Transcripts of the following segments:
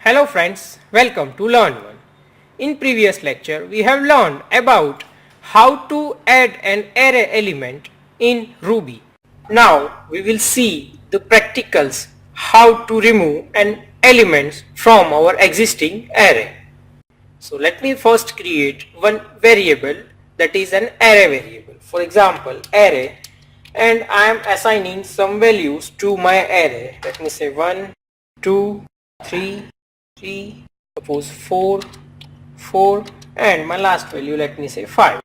Hello friends, welcome to Learn One. In previous lecture we have learned about how to add an array element in Ruby. Now we will see the practicals how to remove an element from our existing array. So let me first create one variable, that is an array variable. For example, array, and I am assigning some values to my array. Let me say 1, 2, 3, suppose 4, and my last value, let me say 5.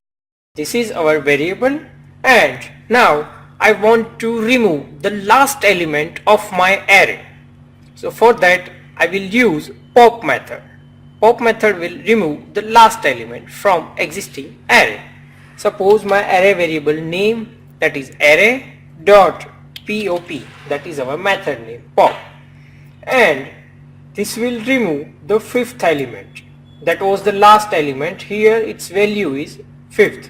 This is our variable, and now I want to remove the last element of my array. So for that I will use pop method. Pop method will remove the last element from existing array. Suppose my array variable name, that is array dot pop, that is our method name pop, and this will remove the fifth element, that was the last element. Here its value is 5th.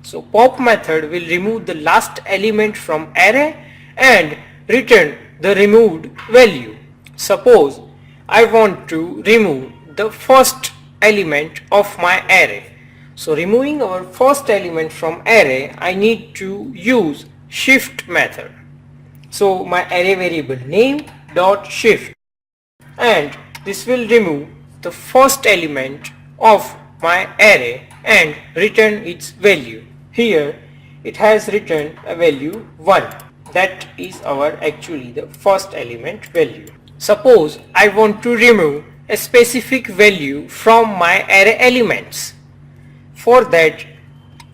So pop method will remove the last element from array and return the removed value. Suppose I want to remove the first element of my array. So removing our first element from array, I need to use shift method. So my array variable name dot shift, and this will remove the first element of my array and return its value. Here it has returned a value 1, that is our actually the first element value. Suppose I want to remove a specific value from my array elements. For that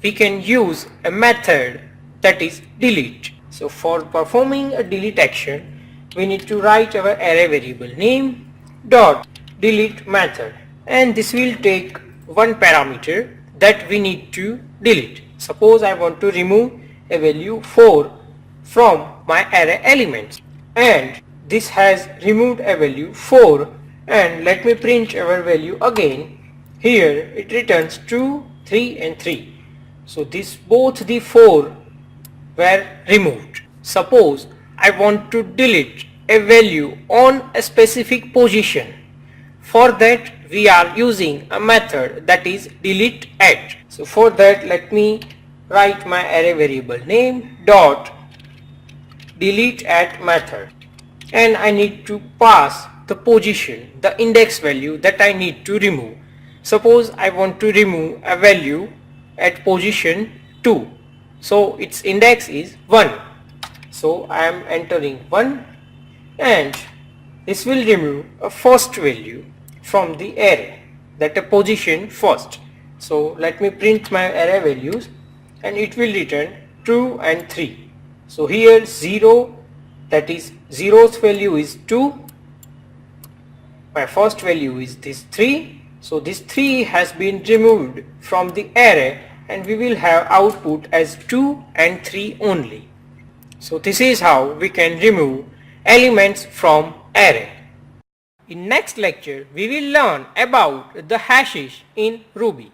we can use a method, that is delete. So for performing a delete action, we need to write our array variable name dot delete method, and this will take one parameter that we need to delete. Suppose I want to remove a value 4 from my array elements, and this has removed a value 4, and let me print our value again. Here it returns 2, 3 and 3. So this both the 4 were removed. Suppose I want to delete a value on a specific position. For that we are using a method, that is delete at. So for that let me write my array variable name dot delete at method, and I need to pass the position, the index value that I need to remove. Suppose I want to remove a value at position 2, so its index is 1. So I am entering 1, and this will remove a first value from the array, that a position first. So let me print my array values, and it will return 2 and 3. So here 0, that is 0th value is 2, my first value is this 3. So this 3 has been removed from the array, and we will have output as 2 and 3 only. So this is how we can remove elements from array. In next lecture we will learn about the hashes in Ruby.